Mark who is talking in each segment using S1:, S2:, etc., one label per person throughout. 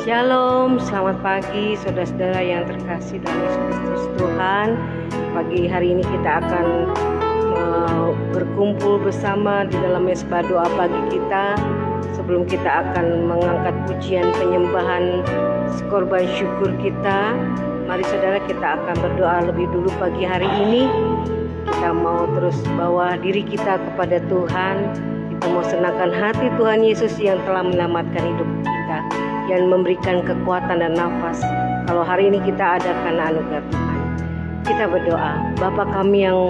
S1: Shalom, selamat pagi saudara-saudara yang terkasih dalam Yesus Kristus Tuhan. Pagi hari ini kita akan berkumpul bersama di dalam mesbah doa pagi kita. Sebelum kita akan mengangkat pujian penyembahan korban syukur kita, mari saudara kita akan berdoa lebih dulu pagi hari ini. Kita mau terus bawa diri kita kepada Tuhan. Kita mau senangkan hati Tuhan Yesus yang telah menyelamatkan hidup kita, yang memberikan kekuatan dan nafas. Kalau hari ini kita ada karena anugerah Tuhan. Kita berdoa, Bapa kami yang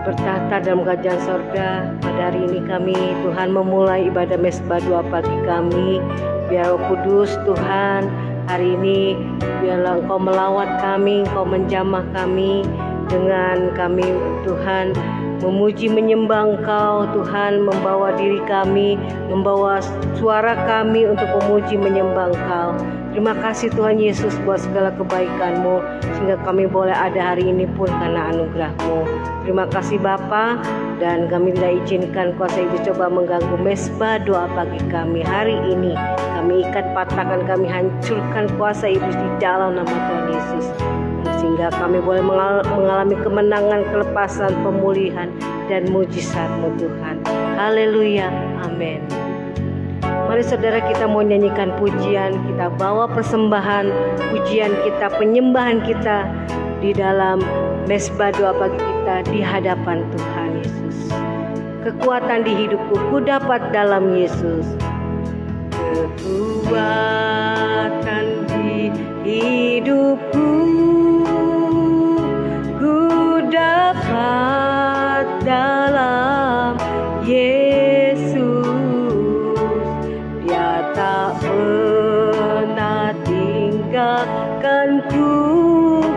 S1: bertahta dalam kerajaan sorga, pada hari ini kami Tuhan memulai ibadah mesbah doa pagi kami. Biar Roh Kudus Tuhan hari ini, biarlah Engkau melawat kami, Engkau menjamah kami, dengan kami Tuhan memuji menyembah Engkau Tuhan, membawa diri kami, membawa suara kami untuk memuji menyembah Engkau. Terima kasih Tuhan Yesus buat segala kebaikan-Mu, sehingga kami boleh ada hari ini pun karena anugerah-Mu. Terima kasih Bapa, dan kami tidak izinkan kuasa iblis coba mengganggu mesbah doa pagi kami hari ini. Kami ikat, patahkan, kami hancurkan kuasa iblis di dalam nama Tuhan Yesus, sehingga kami boleh mengalami kemenangan, kelepasan, pemulihan, dan mujizat-Mu Tuhan. Haleluya, amin. Mari saudara kita mau nyanyikan pujian, kita bawa persembahan pujian kita, penyembahan kita di dalam mesbah doa pagi kita di hadapan Tuhan Yesus. Kekuatan di hidupku ku dapat dalam Yesus. Kekuatan di hidupku dapat dalam Yesus. Dia tak pernah tinggalkanku,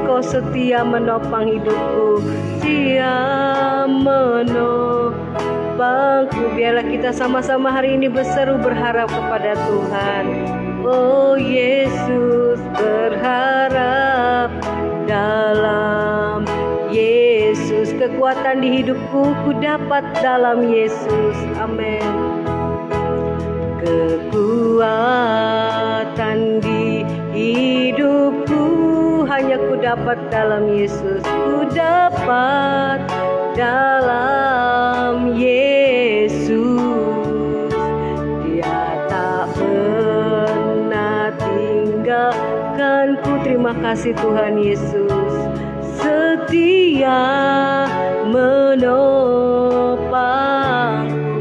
S1: Kau setia menopang hidupku, Dia menopangku. Biarlah kita sama-sama hari ini berseru berharap kepada Tuhan. Oh Yesus, berharap dalam Yesus. Kekuatan di hidupku ku dapat dalam Yesus. Amin. Kekuatan di hidupku hanya ku dapat dalam Yesus. Ku dapat dalam Yesus. Dia tak pernah tinggalkanku. Terima kasih Tuhan Yesus, setia menopang.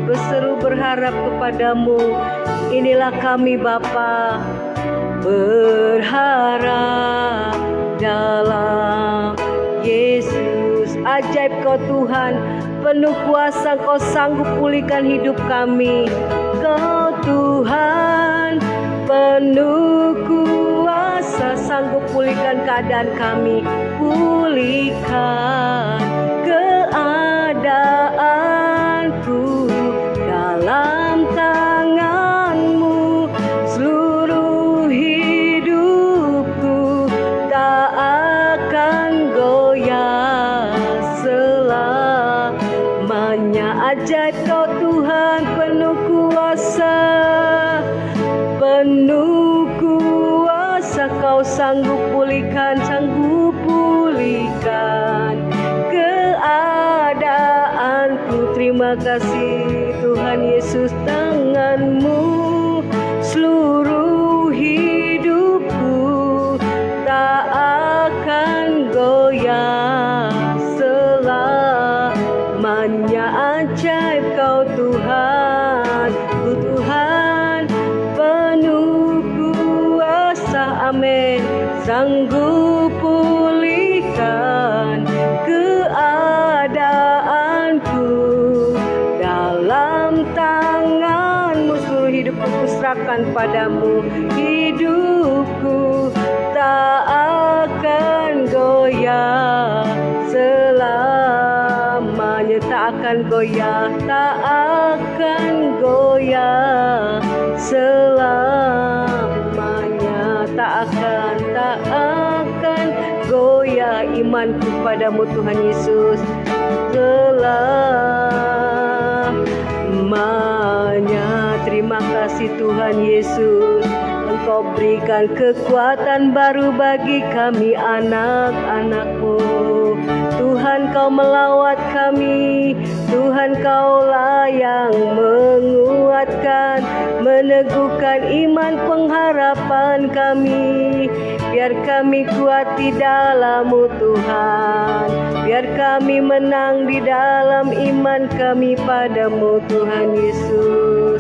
S1: Berseru berharap kepadamu. Inilah kami Bapa, berharap dalam Yesus. Ajaib Kau Tuhan, penuh kuasa, Kau sanggup pulihkan hidup kami. Kau Tuhan penuh kuasa, sanggup pulihkan keadaan kami. Pulihkan keadaanku, dalam tangan-Mu seluruh hidupku tak akan goyah selamanya. Ajaib Kau Tuhan, penuh kuasa, penuh kuasa, Kau sanggup pulihkan, sanggup pulihkan keadaanku. Terima kasih Tuhan Yesus, tangan-Mu seluruh hidupku tak akan goyah selamanya. Ajaib Kau Tuhan, Tuhan penuh kuasa, amin. Sanggup pulihkan keadaanku, dalam tangan-Mu seluruh hidupku kuserahkan padamu. Hidupku tak akan goyah selamanya, tak akan goyah, tak akan goyah selamanya, tak akan goyah imanku padamu Tuhan Yesus selamanya. Terima kasih Tuhan Yesus. Engkau berikan kekuatan baru bagi kami anak-anak-Mu. Tuhan, Kau melawat kami, Tuhan, Kaulah yang menguatkan, meneguhkan iman pengharapan kami. Biar kami kuat di dalam-Mu Tuhan, biar kami menang di dalam iman kami padamu Tuhan Yesus.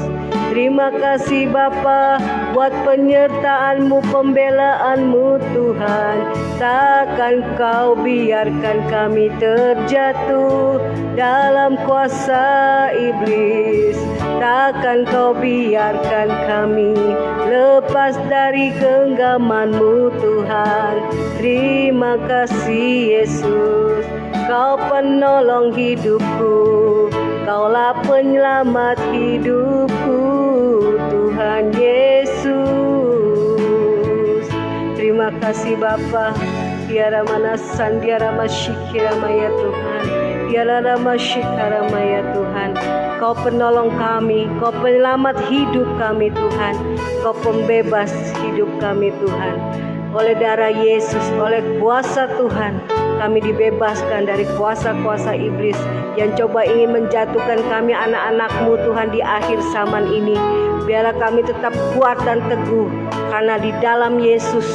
S1: Terima kasih Bapa buat penyertaan-Mu, pembelaan-Mu Tuhan. Takkan Kau biarkan kami terjatuh dalam kuasa iblis. Takkan Kau biarkan kami lepas dari genggaman-Mu Tuhan. Terima kasih Yesus, Kau penolong hidupku, Kaulah penyelamat hidupku, Tuhan Yesus. Terima kasih Bapa. Tiara manasan, tiara masyikiramaya Tuhan, tiara ramasyikiramaya Tuhan. Kau penolong kami, Kau penyelamat hidup kami Tuhan, Kau pembebas hidup kami Tuhan. Oleh darah Yesus, oleh kuasa Tuhan, kami dibebaskan dari kuasa-kuasa iblis yang coba ingin menjatuhkan kami anak-anak-Mu Tuhan di akhir zaman ini. Biarlah kami tetap kuat dan teguh, karena di dalam Yesus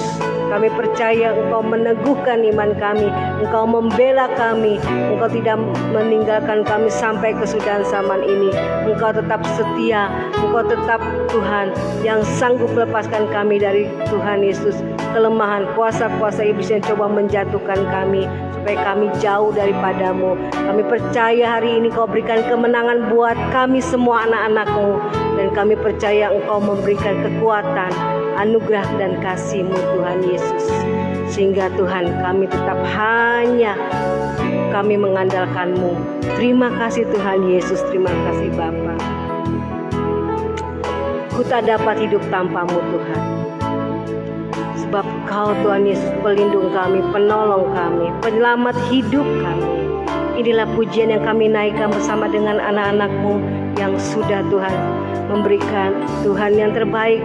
S1: kami percaya Engkau meneguhkan iman kami, Engkau membela kami, Engkau tidak meninggalkan kami sampai kesudahan zaman ini. Engkau tetap setia, Engkau tetap Tuhan yang sanggup melepaskan kami dari Tuhan Yesus, kelemahan kuasa-kuasa iblis yang coba menjatuhkan kami, supaya kami jauh daripada-Mu. Kami percaya hari ini Kau berikan kemenangan buat kami semua anak-anak-Mu, dan kami percaya Engkau memberikan kekuatan, anugerah dan kasih-Mu Tuhan Yesus, sehingga Tuhan kami tetap hanya kami mengandalkan-Mu. Terima kasih Tuhan Yesus, terima kasih Bapa. Ku tak dapat hidup tanpa-Mu Tuhan, sebab Kau Tuhan Yesus pelindung kami, penolong kami, penyelamat hidup kami. Inilah pujian yang kami naikkan bersama dengan anak-anak-Mu yang sudah Tuhan memberikan Tuhan yang terbaik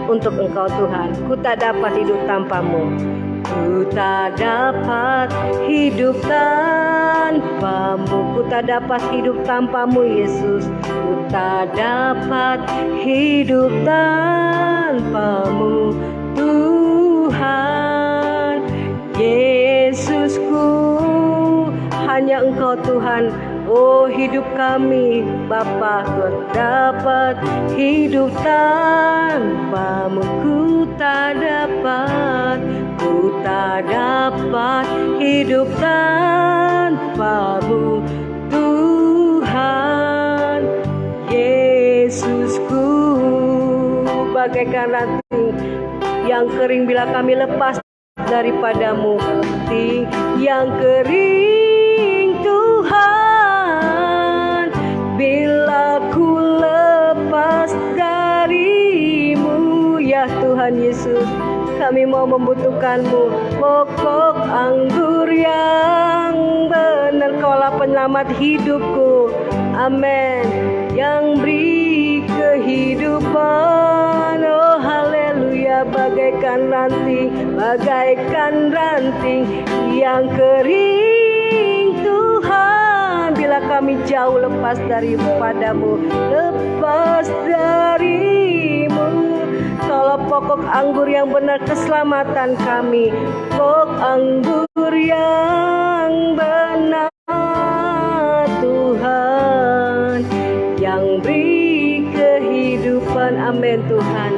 S1: untuk Engkau Tuhan. Ku tak dapat hidup tanpa-Mu, ku tak dapat hidup tanpa-Mu, ku tak dapat hidup tanpa-Mu Yesus. Ku tak dapat hidup tanpa-Mu Tuhan Yesusku. Hanya Engkau Tuhan, oh hidup kami Bapa. Tuhan dapat hidup tanpa-Mu, ku tak dapat hidup tanpa-Mu Tuhan Yesusku. Bagaikan ranting yang kering bila kami lepas daripada-Mu, ranting yang kering Tuhan, bila ku lepas dari-Mu ya Tuhan Yesus. Kami mau membutuhkan-Mu, pokok anggur yang benar. Kaulah penyelamat hidupku, amin, yang beri kehidupan. Oh haleluya. Bagaikan ranting yang kering Tuhan, bila kami jauh lepas daripada-Mu, lepas dari-Mu. Kaulah pokok anggur yang benar keselamatan kami, pokok anggur yang benar Tuhan, yang beri kehidupan, amin Tuhan.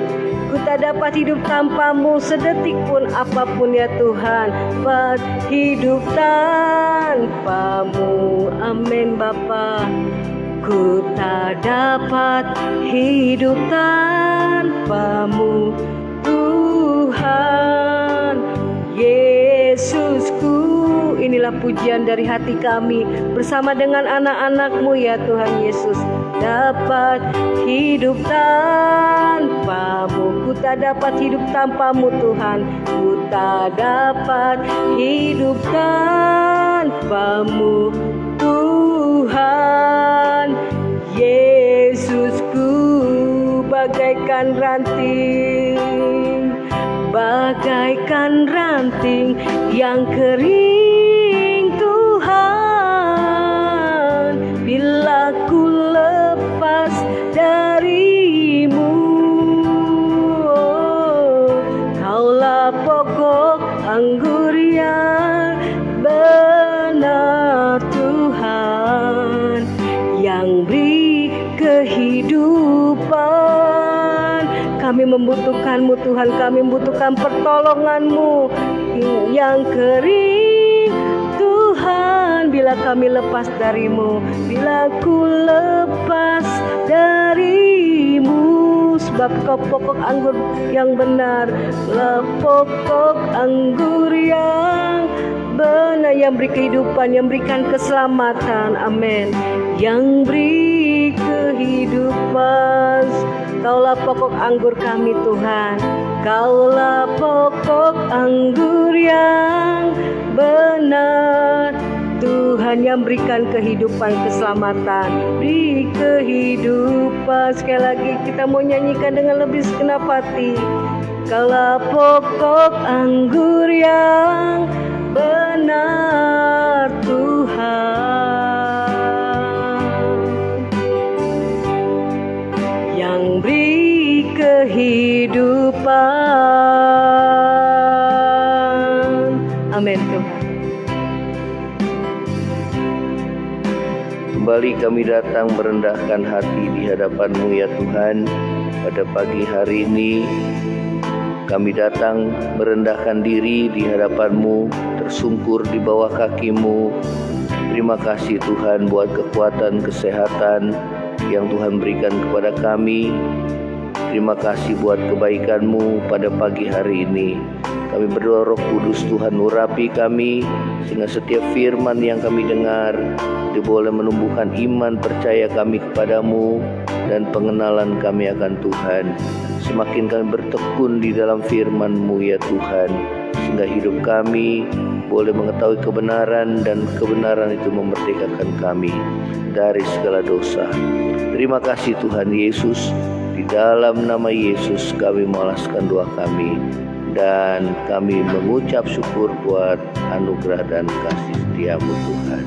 S1: Ku tak dapat hidup tanpa-Mu sedetik pun apapun ya Tuhan, dapat hidup tanpa-Mu, amin Bapa. Ku tak dapat hidup tanpa-Mu Tuhan Yesusku. Inilah pujian dari hati kami bersama dengan anak-anak-Mu ya Tuhan Yesus. Dapat hidup tanpa-Mu, ku tak dapat hidup tanpa-Mu Tuhan. Ku tak dapat hidup tanpa-Mu Tuhan Yesusku. bagaikan ranting yang kering Tuhan, bila ku lepas darimu. Kaulah pokok anggur yang benar Tuhan, yang beri kehidupan. Kami membutuhkan-Mu Tuhan, kami membutuhkan pertolongan-Mu yang kering Tuhan, bila kami lepas dari-Mu, bila ku lepas dari-Mu. Sebab Kau pokok anggur yang benar, pokok anggur yang benar, yang beri kehidupan, yang berikan keselamatan. Amin. Yang beri kehidupan. Kaulah pokok anggur kami Tuhan, Kaulah pokok anggur yang benar Tuhan, yang berikan kehidupan, keselamatan, beri kehidupan. Sekali lagi kita mau nyanyikan dengan lebih segenap hati. Kaulah pokok anggur yang benar Tuhan, yang beri kehidupan. Amin Tuhan.
S2: Kembali kami datang merendahkan hati di hadapan-Mu ya Tuhan. Pada pagi hari ini kami datang merendahkan diri di hadapan-Mu, tersungkur di bawah kaki-Mu. Terima kasih Tuhan buat kekuatan, kesehatan yang Tuhan berikan kepada kami. Terima kasih buat kebaikan-Mu pada pagi hari ini. Kami berdoa Roh Kudus Tuhan urapi kami, sehingga setiap firman yang kami dengar boleh menumbuhkan iman percaya kami kepada-Mu dan pengenalan kami akan Tuhan. Semakin kami bertekun di dalam firman-Mu ya Tuhan, sehingga hidup kami boleh mengetahui kebenaran, dan kebenaran itu memerdekakan kami dari segala dosa. Terima kasih Tuhan Yesus. Di dalam nama Yesus kami mengalaskan doa kami, dan kami mengucap syukur buat anugerah dan kasih setia-Mu Tuhan.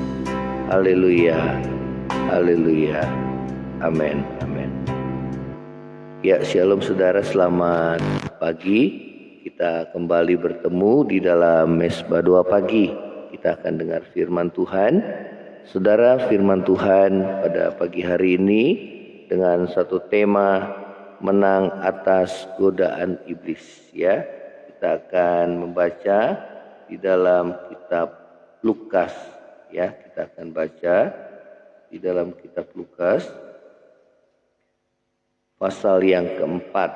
S2: Haleluya, haleluya, amin, amin. Ya, shalom saudara, selamat pagi. Kita kembali bertemu di dalam Mesbah Doa Pagi. Kita akan dengar firman Tuhan. Saudara, firman Tuhan pada pagi hari ini dengan satu tema, menang atas godaan iblis. Ya, kita akan membaca di dalam kitab Lukas. Ya, kita akan baca di dalam kitab Lukas pasal yang keempat.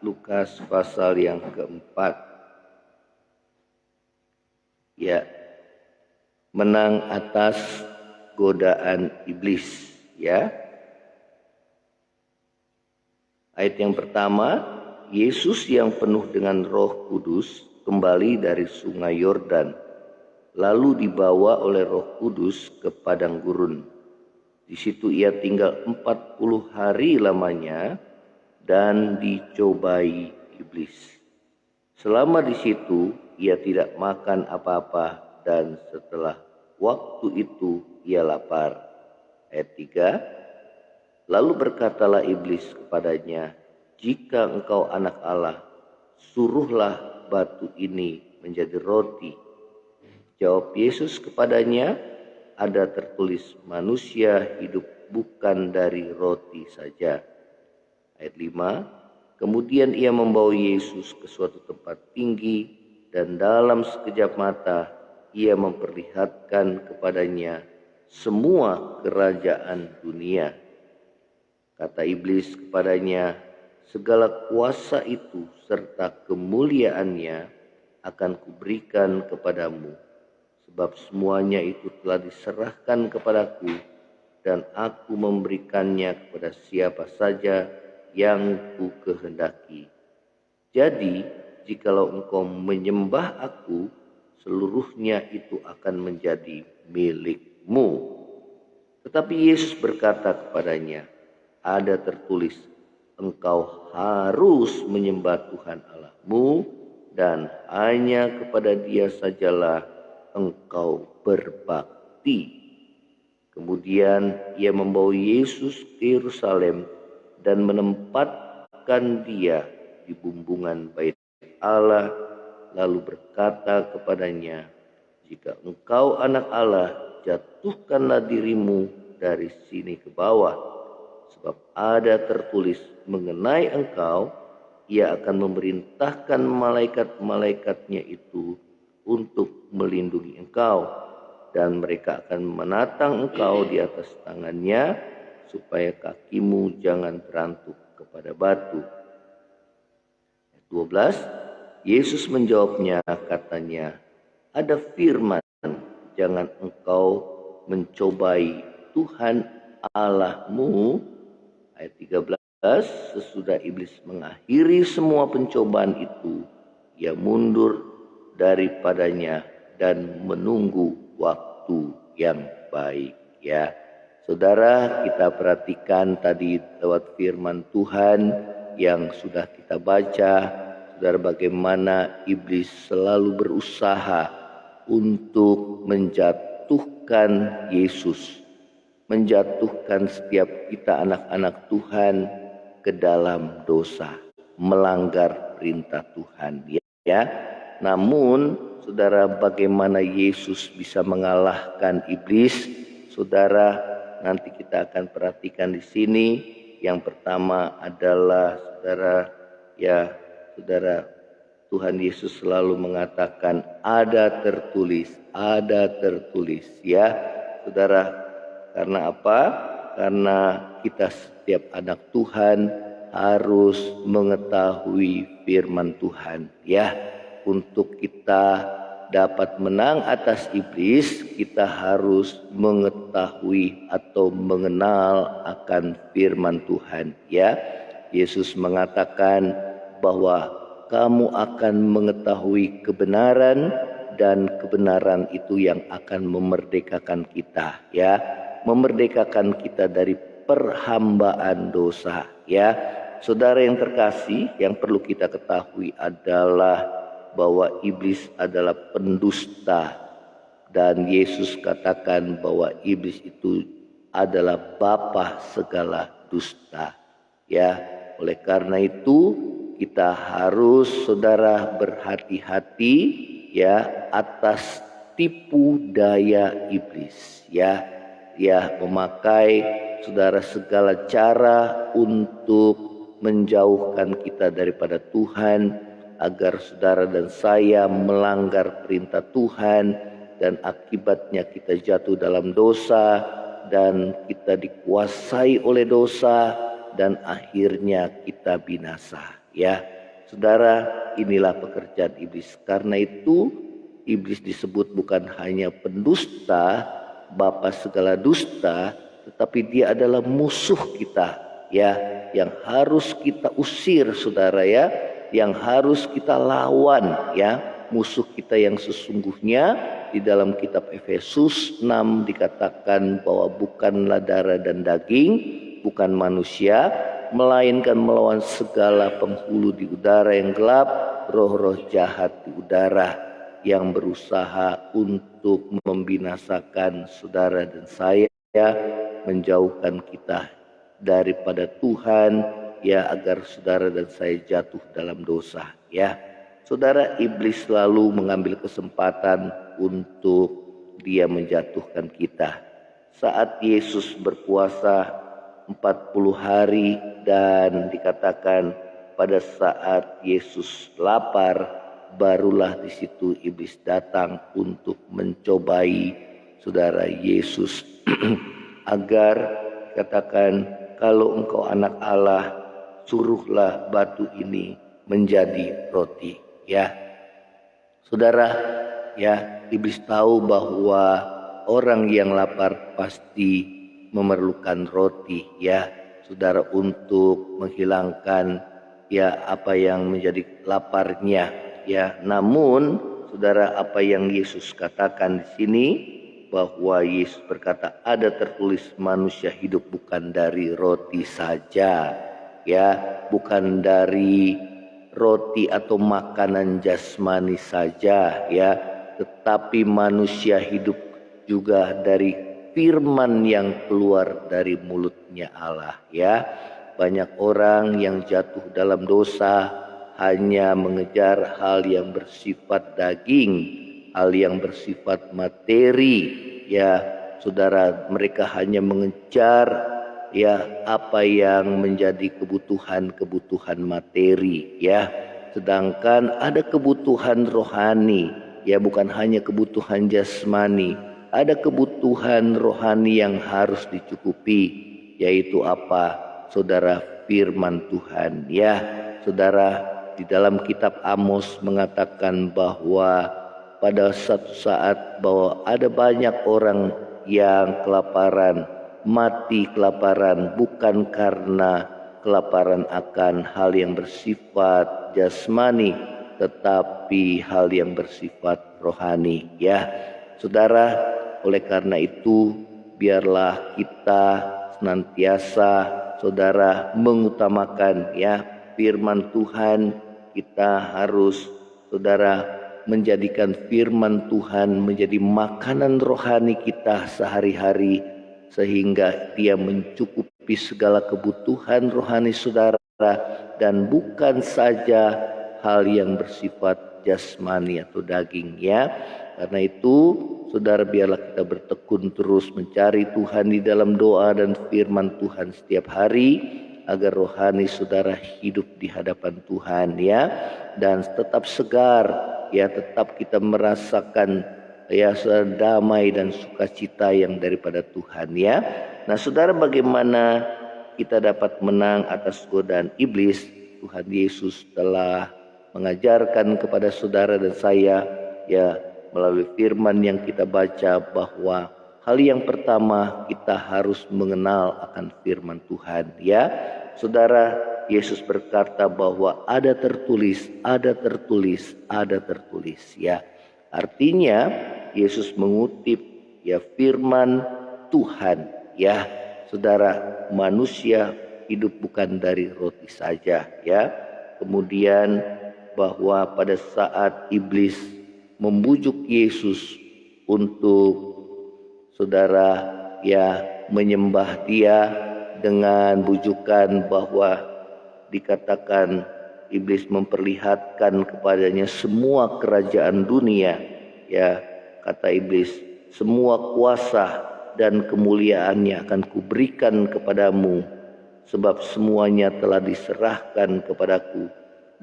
S2: Lukas pasal yang keempat. Ya, menang atas godaan iblis. Ya, ayat yang pertama, Yesus yang penuh dengan Roh Kudus kembali dari sungai Yordan, lalu dibawa oleh Roh Kudus ke padang gurun. Di situ ia tinggal 40 hari lamanya dan dicobai iblis. Selama di situ ia tidak makan apa-apa, dan setelah waktu itu ia lapar. Ayat 3, lalu berkatalah iblis kepadanya, jika engkau anak Allah, suruhlah batu ini menjadi roti. Jawab Yesus kepadanya, ada tertulis, manusia hidup bukan dari roti saja. Ayat 5, kemudian ia membawa Yesus ke suatu tempat tinggi, dan dalam sekejap mata ia memperlihatkan kepadanya semua kerajaan dunia. Kata iblis kepadanya, segala kuasa itu serta kemuliaannya akan kuberikan kepadamu, sebab semuanya itu telah diserahkan kepadaku, dan aku memberikannya kepada siapa saja yang ku kehendaki. Jadi, jikalau engkau menyembah aku, seluruhnya itu akan menjadi milikmu. Tetapi Yesus berkata kepadanya, ada tertulis, engkau harus menyembah Tuhan Allahmu dan hanya kepada Dia sajalah engkau berbakti. Kemudian ia membawa Yesus ke Yerusalem dan menempatkan Dia di bumbungan bait Allah, lalu berkata kepadanya, "Jika engkau anak Allah, jatuhkanlah dirimu dari sini ke bawah, sebab ada tertulis mengenai engkau, Ia akan memerintahkan malaikat-malaikatnya itu untuk melindungi engkau, dan mereka akan menatang engkau di atas tangannya, supaya kakimu jangan terantuk kepada batu." 12. Yesus menjawabnya, katanya, "Ada firman, jangan engkau mencobai Tuhan Allahmu." Ayat 13, sesudah iblis mengakhiri semua pencobaan itu, ia mundur daripadanya dan menunggu waktu yang baik. Ya, saudara, kita perhatikan tadi lewat firman Tuhan yang sudah kita baca, saudara, bagaimana iblis selalu berusaha untuk menjatuhkan Yesus, menjatuhkan setiap kita anak-anak Tuhan ke dalam dosa, melanggar perintah Tuhan. Ya, namun saudara, bagaimana Yesus bisa mengalahkan iblis? Saudara, nanti kita akan perhatikan di sini. Yang pertama adalah saudara, Tuhan Yesus selalu mengatakan ada tertulis, ya, saudara. Karena apa? Karena kita setiap anak Tuhan harus mengetahui firman Tuhan, ya. Untuk kita dapat menang atas iblis, kita harus mengetahui atau mengenal akan firman Tuhan, ya. Yesus mengatakan bahwa kamu akan mengetahui kebenaran, dan kebenaran itu yang akan memerdekakan kita, ya. Memerdekakan kita dari perhambaan dosa, ya. Saudara yang terkasih, yang perlu kita ketahui adalah bahwa iblis adalah pendusta, dan Yesus katakan bahwa iblis itu adalah bapa segala dusta, ya. Oleh karena itu kita harus, saudara, berhati-hati, ya, atas tipu daya iblis, ya, memakai, saudara, segala cara untuk menjauhkan kita daripada Tuhan, agar saudara dan saya melanggar perintah Tuhan, dan akibatnya kita jatuh dalam dosa, dan kita dikuasai oleh dosa, dan akhirnya kita binasa, ya. Saudara, inilah pekerjaan iblis. Karena itu iblis disebut bukan hanya pendusta, bapa segala dusta, tetapi dia adalah musuh kita, ya, yang harus kita usir, saudara, ya, yang harus kita lawan, ya. Musuh kita yang sesungguhnya di dalam kitab Efesus 6 dikatakan bahwa bukanlah darah dan daging, bukan manusia, melainkan melawan segala penghulu di udara yang gelap, roh-roh jahat di udara yang berusaha untuk membinasakan saudara dan saya, menjauhkan kita daripada Tuhan, ya, agar saudara dan saya jatuh dalam dosa, ya. Saudara, iblis selalu mengambil kesempatan untuk dia menjatuhkan kita. Saat Yesus berpuasa 40 hari, dan dikatakan pada saat Yesus lapar, barulah di situ iblis datang untuk mencobai saudara Yesus agar katakan, "Kalau engkau anak Allah, suruhlah batu ini menjadi roti." Ya, saudara, ya, iblis tahu bahwa orang yang lapar pasti memerlukan roti, ya, saudara, untuk menghilangkan, ya, apa yang menjadi laparnya, ya. Namun, saudara, apa yang Yesus katakan di sini, bahwa Yesus berkata, ada tertulis manusia hidup bukan dari roti saja, ya, bukan dari roti atau makanan jasmani saja, ya, tetapi manusia hidup juga dari firman yang keluar dari mulutnya Allah, ya. Banyak orang yang jatuh dalam dosa hanya mengejar hal yang bersifat daging, hal yang bersifat materi, ya saudara. Mereka hanya mengejar ya apa yang menjadi kebutuhan materi, ya. Sedangkan ada kebutuhan rohani, ya, bukan hanya kebutuhan jasmani. Ada kebutuhan rohani yang harus dicukupi, yaitu apa, saudara? Firman Tuhan, ya. Saudara, di dalam kitab Amos mengatakan bahwa pada satu saat bahwa ada banyak orang yang kelaparan, mati kelaparan bukan karena kelaparan akan hal yang bersifat jasmani, tetapi hal yang bersifat rohani, ya. Saudara, oleh karena itu biarlah kita senantiasa, saudara, mengutamakan, ya, firman Tuhan. Kita harus, saudara, menjadikan firman Tuhan menjadi makanan rohani kita sehari-hari, sehingga dia mencukupi segala kebutuhan rohani saudara, dan bukan saja hal yang bersifat jasmani atau daging, ya. Karena itu, saudara, biarlah kita bertekun terus mencari Tuhan di dalam doa dan firman Tuhan setiap hari, agar rohani saudara hidup di hadapan Tuhan, ya, dan tetap segar, ya, tetap kita merasakan, ya, damai dan sukacita yang daripada Tuhan, ya. Nah, saudara, bagaimana kita dapat menang atas godaan iblis? Tuhan Yesus telah mengajarkan kepada saudara dan saya, ya, melalui firman yang kita baca, bahwa hal yang pertama kita harus mengenal akan firman Tuhan, ya. Saudara, Yesus berkata bahwa ada tertulis, ada tertulis, ada tertulis, ya. Artinya Yesus mengutip, ya, firman Tuhan, ya. Saudara, manusia hidup bukan dari roti saja, ya. Kemudian bahwa pada saat iblis membujuk Yesus untuk, saudara, ya, menyembah dia dengan bujukan bahwa dikatakan iblis memperlihatkan kepadanya semua kerajaan dunia, ya. Kata iblis, semua kuasa dan kemuliaannya akan kuberikan kepadamu, sebab semuanya telah diserahkan kepadaku,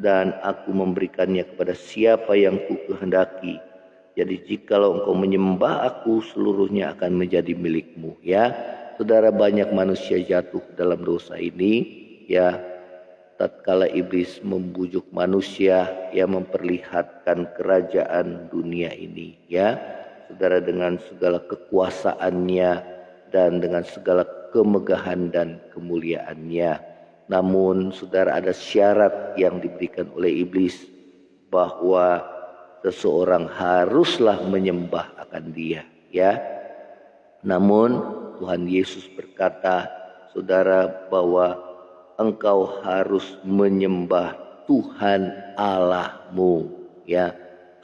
S2: dan aku memberikannya kepada siapa yang ku kehendaki. Jadi jikalau engkau menyembah aku, seluruhnya akan menjadi milikmu, ya. Saudara, banyak manusia jatuh dalam dosa ini, ya. Tatkala iblis membujuk manusia, ya, memperlihatkan kerajaan dunia ini, ya. Saudara, dengan segala kekuasaannya dan dengan segala kemegahan dan kemuliaannya. Namun, saudara, ada syarat yang diberikan oleh iblis, bahwa seseorang haruslah menyembah akan dia, ya. Namun Tuhan Yesus berkata, saudara, bahwa engkau harus menyembah Tuhan Allahmu, ya.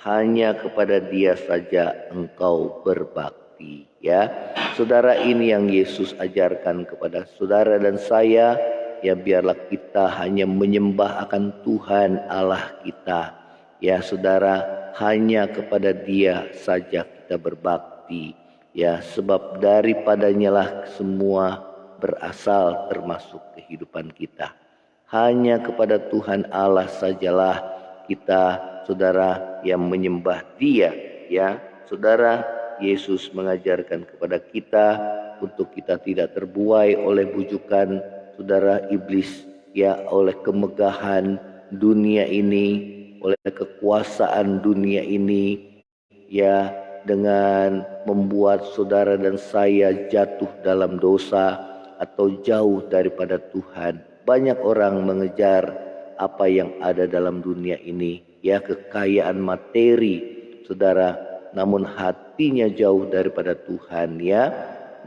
S2: Hanya kepada Dia saja engkau berbakti, ya. Saudara, ini yang Yesus ajarkan kepada saudara dan saya, ya. Biarlah kita hanya menyembah akan Tuhan Allah kita, ya, saudara. Hanya kepada Dia saja kita berbakti, ya, sebab daripadanya lah semua berasal, termasuk kehidupan kita. Hanya kepada Tuhan Allah sajalah kita, saudara, yang menyembah Dia, ya. Saudara, Yesus mengajarkan kepada kita untuk kita tidak terbuai oleh bujukan, saudara, iblis, ya, oleh kemegahan dunia ini, oleh kekuasaan dunia ini, ya, dengan membuat saudara dan saya jatuh dalam dosa atau jauh daripada Tuhan. Banyak orang mengejar apa yang ada dalam dunia ini, ya, kekayaan materi, saudara, namun hatinya jauh daripada Tuhan, ya.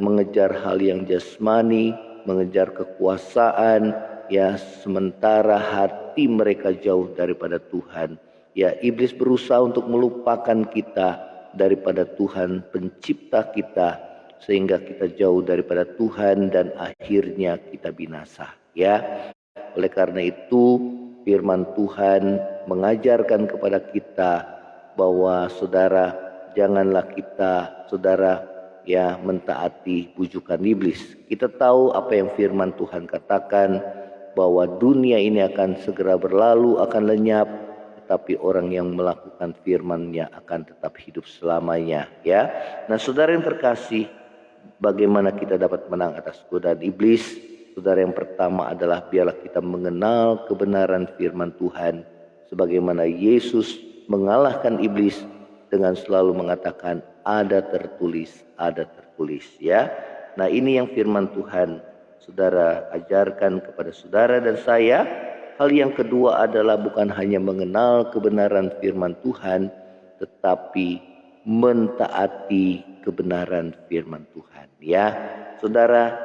S2: Mengejar hal yang jasmani, mengejar kekuasaan, ya sementara hati mereka jauh daripada Tuhan. Ya, iblis berusaha untuk melupakan kita daripada Tuhan pencipta kita, sehingga kita jauh daripada Tuhan dan akhirnya kita binasa. Ya, oleh karena itu firman Tuhan mengajarkan kepada kita bahwa saudara, janganlah kita saudara ya mentaati bujukan iblis. Kita tahu apa yang firman Tuhan katakan, bahwa dunia ini akan segera berlalu, akan lenyap, tetapi orang yang melakukan firman-Nya akan tetap hidup selamanya. Ya, nah saudara yang terkasih, bagaimana kita dapat menang atas godaan iblis? Saudara, yang pertama adalah biarlah kita mengenal kebenaran firman Tuhan, sebagaimana Yesus mengalahkan iblis dengan selalu mengatakan ada tertulis, ada tertulis. Ya, nah ini yang firman Tuhan saudara ajarkan kepada saudara dan saya. Hal yang kedua adalah bukan hanya mengenal kebenaran firman Tuhan, tetapi mentaati kebenaran firman Tuhan. Ya, saudara,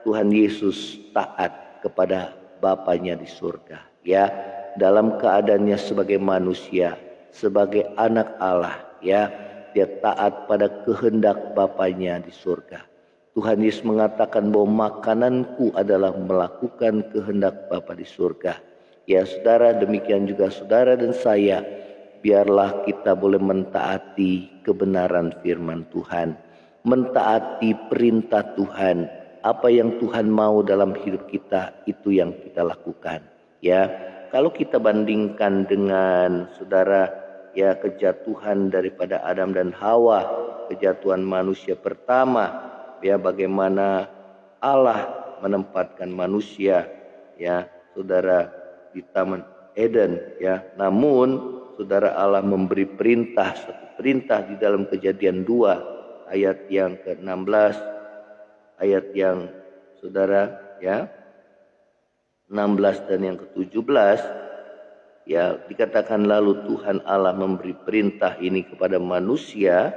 S2: Tuhan Yesus taat kepada Bapanya di surga. Ya, dalam keadaannya sebagai manusia, sebagai anak Allah. Ya, dia taat pada kehendak Bapanya di surga. Tuhan Yesus mengatakan bahwa makananku adalah melakukan kehendak Bapa di surga. Ya saudara, demikian juga saudara dan saya, biarlah kita boleh mentaati kebenaran firman Tuhan, mentaati perintah Tuhan. Apa yang Tuhan mau dalam hidup kita, itu yang kita lakukan. Ya, kalau kita bandingkan dengan saudara, ya kejatuhan daripada Adam dan Hawa, kejatuhan manusia pertama, ya bagaimana Allah menempatkan manusia, ya saudara, di Taman Eden. Ya, namun saudara, Allah memberi perintah, satu perintah di dalam Kejadian 2 ayat yang ke-16, ayat yang saudara ya 16 dan yang ke-17. Ya, dikatakan lalu Tuhan Allah memberi perintah ini kepada manusia,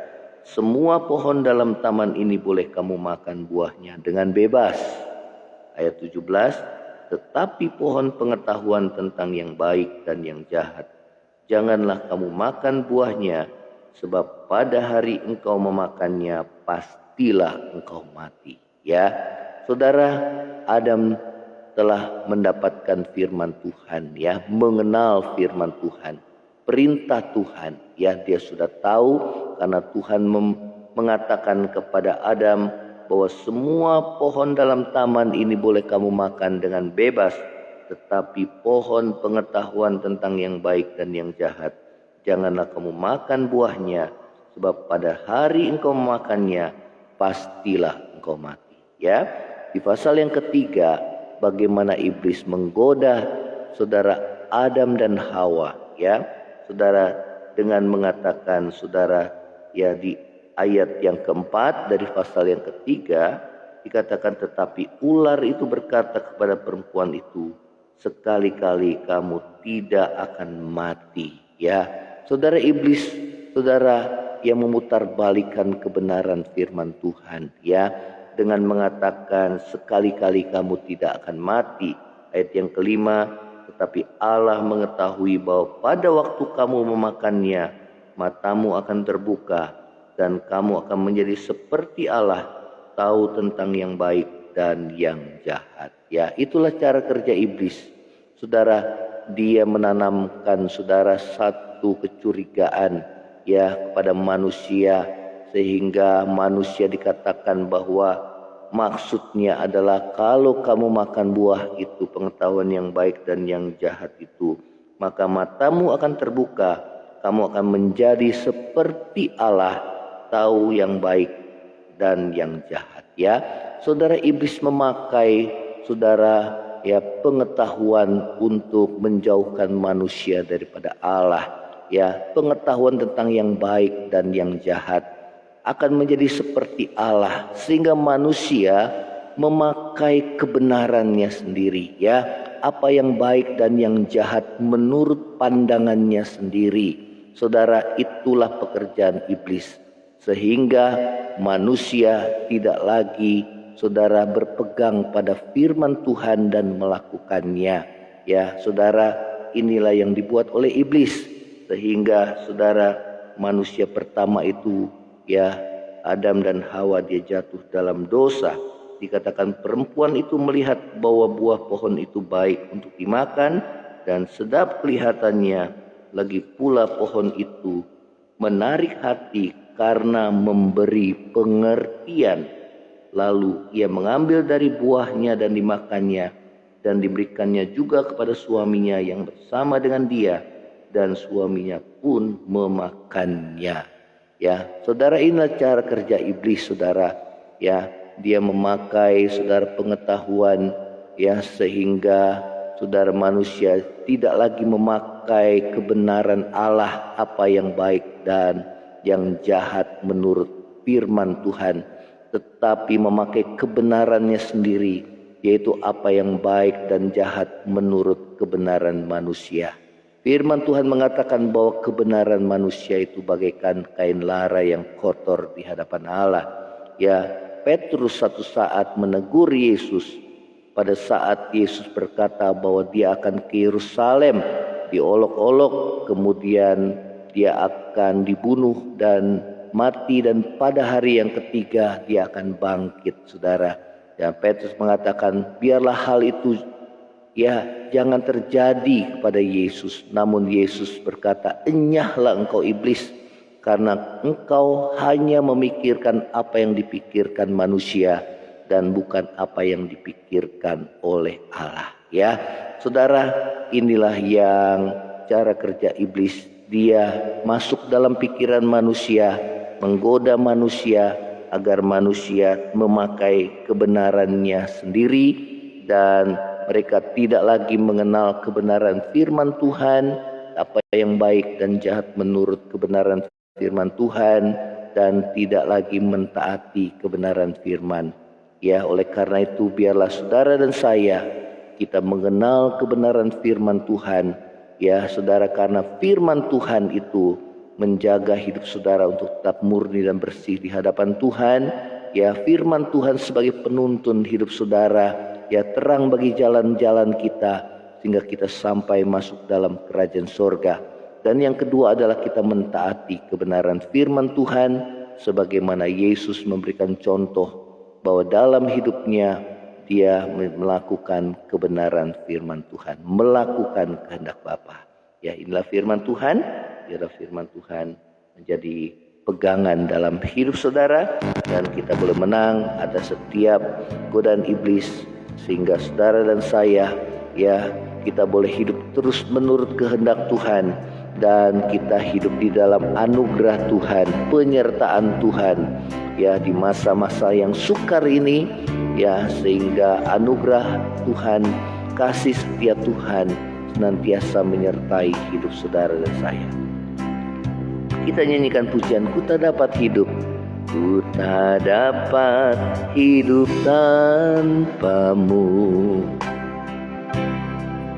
S2: semua pohon dalam taman ini boleh kamu makan buahnya dengan bebas. Ayat 17, tetapi pohon pengetahuan tentang yang baik dan yang jahat, janganlah kamu makan buahnya, sebab pada hari engkau memakannya pastilah engkau mati. Ya, saudara, Adam telah mendapatkan firman Tuhan, ya, mengenal firman Tuhan, perintah Tuhan. Ya, dia sudah tahu karena Tuhan mengatakan kepada Adam bahwa semua pohon dalam taman ini boleh kamu makan dengan bebas, tetapi pohon pengetahuan tentang yang baik dan yang jahat, janganlah kamu makan buahnya, sebab pada hari engkau memakannya pastilah engkau mati. Ya, di pasal yang ketiga, bagaimana iblis menggoda saudara Adam dan Hawa, ya saudara, dengan mengatakan saudara, ya di ayat yang keempat dari pasal yang ketiga dikatakan, tetapi ular itu berkata kepada perempuan itu, sekali-kali kamu tidak akan mati. Ya, saudara, iblis saudara yang memutarbalikkan kebenaran firman Tuhan, ya, dengan mengatakan sekali-kali kamu tidak akan mati. Ayat yang kelima, tetapi Allah mengetahui bahwa pada waktu kamu memakannya, matamu akan terbuka dan kamu akan menjadi seperti Allah, tahu tentang yang baik dan yang jahat. Ya, itulah cara kerja iblis. Saudara, dia menanamkan saudara satu kecurigaan, ya, kepada manusia, sehingga manusia dikatakan bahwa maksudnya adalah kalau kamu makan buah itu, pengetahuan yang baik dan yang jahat itu, maka matamu akan terbuka, kamu akan menjadi seperti Allah, tahu yang baik dan yang jahat. Ya, saudara, iblis memakai saudara ya pengetahuan untuk menjauhkan manusia daripada Allah. Ya, pengetahuan tentang yang baik dan yang jahat akan menjadi seperti Allah, sehingga manusia memakai kebenarannya sendiri. Ya, apa yang baik dan yang jahat menurut pandangannya sendiri. Saudara, itulah pekerjaan iblis, sehingga manusia tidak lagi saudara berpegang pada firman Tuhan dan melakukannya. Ya, saudara, inilah yang dibuat oleh iblis sehingga saudara manusia pertama itu, ya, Adam dan Hawa, dia jatuh dalam dosa. Dikatakan perempuan itu melihat bahwa buah pohon itu baik untuk dimakan dan sedap kelihatannya, lagi pula pohon itu menarik hati karena memberi pengertian. Lalu ia mengambil dari buahnya dan dimakannya, dan diberikannya juga kepada suaminya yang bersama dengan dia, dan suaminya pun memakannya. Ya, saudara, inilah cara kerja iblis, saudara. Ya, dia memakai, saudara, pengetahuan, ya, sehingga saudara manusia tidak lagi memakai kebenaran Allah, apa yang baik dan yang jahat menurut firman Tuhan, tetapi memakai kebenarannya sendiri, yaitu apa yang baik dan jahat menurut kebenaran manusia. Firman Tuhan mengatakan bahwa kebenaran manusia itu bagaikan kain lara yang kotor di hadapan Allah. Ya, Petrus satu saat menegur Yesus pada saat Yesus berkata bahwa dia akan ke Yerusalem, diolok-olok, kemudian dia akan dibunuh dan mati, dan pada hari yang ketiga dia akan bangkit, saudara. Dan Petrus mengatakan, biarlah hal itu, ya, jangan terjadi kepada Yesus. Namun Yesus berkata, enyahlah engkau iblis, karena engkau hanya memikirkan apa yang dipikirkan manusia dan bukan apa yang dipikirkan oleh Allah. Ya, saudara, inilah yang cara kerja iblis. Dia masuk dalam pikiran manusia, menggoda manusia agar manusia memakai kebenarannya sendiri, dan mereka tidak lagi mengenal kebenaran firman Tuhan, apa yang baik dan jahat menurut kebenaran firman Tuhan, dan tidak lagi mentaati kebenaran firman. Ya, oleh karena itu biarlah saudara dan saya kita mengenal kebenaran firman Tuhan. Ya, saudara, karena firman Tuhan itu menjaga hidup saudara untuk tetap murni dan bersih di hadapan Tuhan. Ya, firman Tuhan sebagai penuntun hidup saudara, ya, terang bagi jalan-jalan kita sehingga kita sampai masuk dalam kerajaan sorga. Dan yang kedua adalah kita mentaati kebenaran firman Tuhan sebagaimana Yesus memberikan contoh bahwa dalam hidupnya dia melakukan kebenaran firman Tuhan, melakukan kehendak Bapa. Ya, inilah firman Tuhan. Biarlah firman Tuhan menjadi pegangan dalam hidup saudara, dan kita boleh menang atas setiap godaan iblis, sehingga saudara dan saya, ya, kita boleh hidup terus menurut kehendak Tuhan, dan kita hidup di dalam anugerah Tuhan, penyertaan Tuhan, ya, di masa-masa yang sukar ini, ya, sehingga anugerah Tuhan, kasih setia Tuhan senantiasa menyertai hidup saudara dan saya. Kita nyanyikan pujian, ku tak dapat hidup, ku tak dapat hidup tanpamu.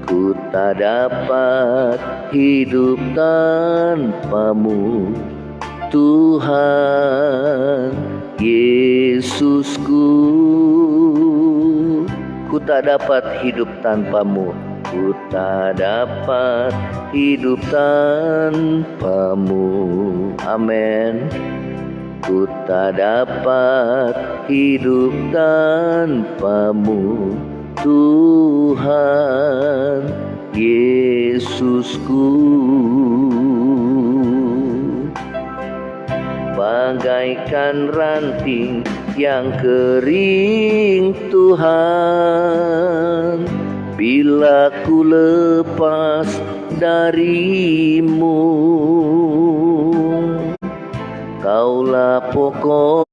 S2: Ku tak dapat hidup tanpamu, Tuhan Yesusku. Ku tak dapat hidup tanpamu, ku tak dapat hidup tanpamu. Amin. Ku tak dapat hidup tanpamu, Tuhan Yesusku. Bagaikan ranting yang kering, Tuhan, bila ku lepas darimu. Kaulah pokok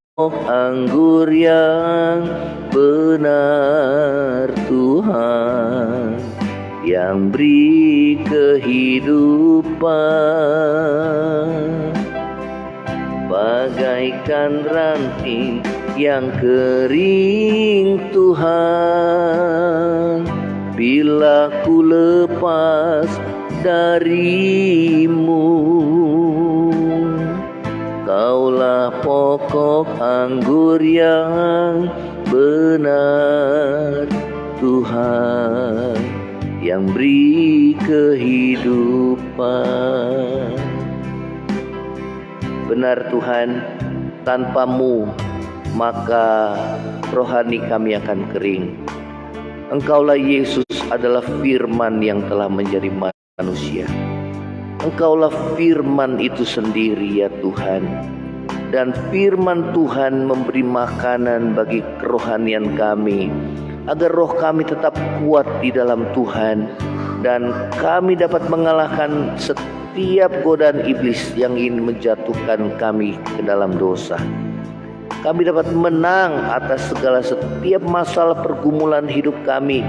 S2: anggur yang benar, Tuhan, yang beri kehidupan. Bagaikan ranting yang kering, Tuhan, bila ku lepas darimu. Kaulah pokok anggur yang benar, benar, Tuhan yang beri kehidupan. Benar Tuhan, tanpa-Mu maka rohani kami akan kering. Engkaulah Yesus adalah firman yang telah menjadi manusia. Engkaulah firman itu sendiri ya Tuhan. Dan firman Tuhan memberi makanan bagi kerohanian kami, agar roh kami tetap kuat di dalam Tuhan, dan kami dapat mengalahkan setiap godaan iblis yang ingin menjatuhkan kami ke dalam dosa. Kami dapat menang atas setiap masalah pergumulan hidup kami,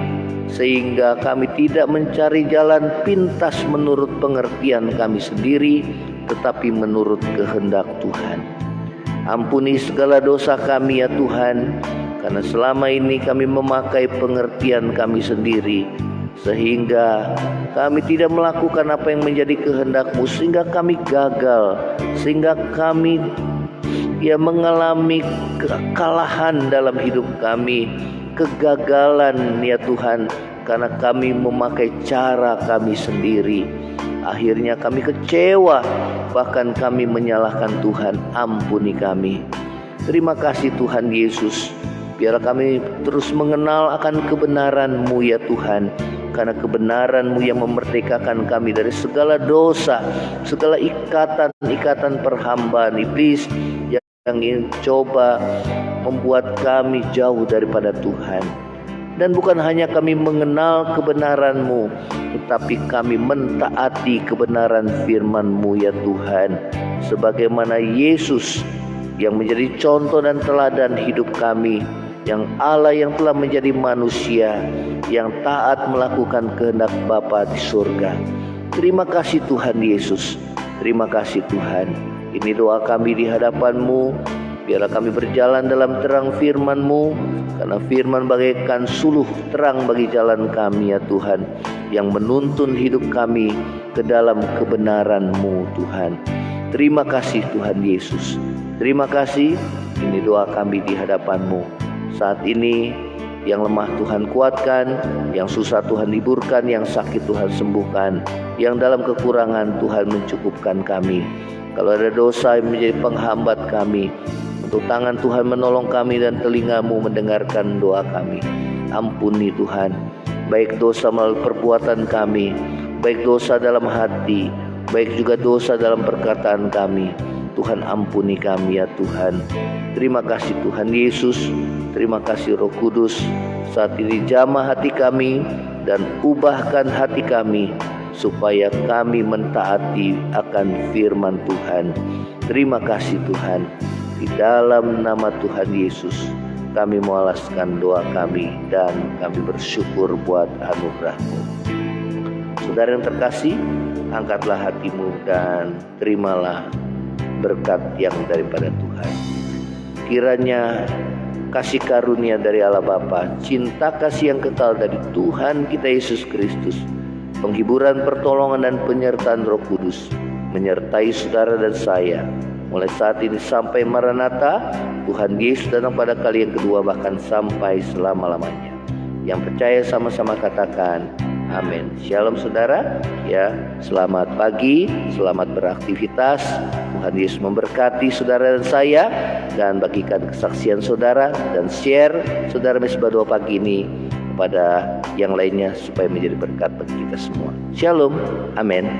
S2: sehingga kami tidak mencari jalan pintas menurut pengertian kami sendiri, tetapi menurut kehendak Tuhan. Ampuni segala dosa kami ya Tuhan, karena selama ini kami memakai pengertian kami sendiri, sehingga kami tidak melakukan apa yang menjadi kehendak-Mu, sehingga kami gagal, sehingga kami mengalami kekalahan dalam hidup kami, kegagalan ya Tuhan, karena kami memakai cara kami sendiri. Akhirnya kami kecewa, bahkan kami menyalahkan Tuhan. Ampuni kami. Terima kasih Tuhan Yesus, biarlah kami terus mengenal akan kebenaran-Mu ya Tuhan, karena kebenaran-Mu yang memerdekakan kami dari segala dosa, segala ikatan perhambaan iblis yang ingin coba membuat kami jauh daripada Tuhan. Dan bukan hanya kami mengenal kebenaran-Mu, tetapi kami mentaati kebenaran firman-Mu ya Tuhan, sebagaimana Yesus yang menjadi contoh dan teladan hidup kami, yang Allah yang telah menjadi manusia, yang taat melakukan kehendak Bapa di surga. Terima kasih Tuhan Yesus, terima kasih Tuhan. Ini doa kami di hadapan-Mu. Biarlah kami berjalan dalam terang firman-Mu, karena firman bagaikan suluh terang bagi jalan kami ya Tuhan, yang menuntun hidup kami ke dalam kebenaran-Mu Tuhan. Terima kasih Tuhan Yesus. Terima kasih. Ini doa kami di hadapan-Mu. Saat ini yang lemah Tuhan kuatkan, yang susah Tuhan liburkan, yang sakit Tuhan sembuhkan, yang dalam kekurangan Tuhan mencukupkan kami. Kalau ada dosa yang menjadi penghambat kami, untuk tangan Tuhan menolong kami dan telinga-Mu mendengarkan doa kami. Ampuni Tuhan, baik dosa melalui perbuatan kami, baik dosa dalam hati, baik juga dosa dalam perkataan kami. Tuhan ampuni kami ya Tuhan. Terima kasih Tuhan Yesus, terima kasih Roh Kudus. Saat ini jamah hati kami dan ubahkan hati kami, supaya kami mentaati akan firman Tuhan. Terima kasih Tuhan. Di dalam nama Tuhan Yesus kami mengalaskan doa kami, dan kami bersyukur buat anugerah-Mu. Saudara yang terkasih, angkatlah hatimu dan terimalah berkat yang daripada Tuhan. Kiranya kasih karunia dari Allah Bapa, cinta kasih yang kekal dari Tuhan kita Yesus Kristus, penghiburan, pertolongan dan penyertaan Roh Kudus menyertai saudara dan saya mulai saat ini sampai Maranatha, Tuhan Yesus datang pada kali yang kedua, bahkan sampai selama-lamanya. Yang percaya sama-sama katakan amin. Shalom saudara, ya, selamat pagi, selamat beraktivitas. Tuhan Yesus memberkati saudara dan saya, dan bagikan kesaksian saudara dan share saudara Mesbah Doa pagi ini kepada yang lainnya supaya menjadi berkat bagi kita semua. Shalom, amin.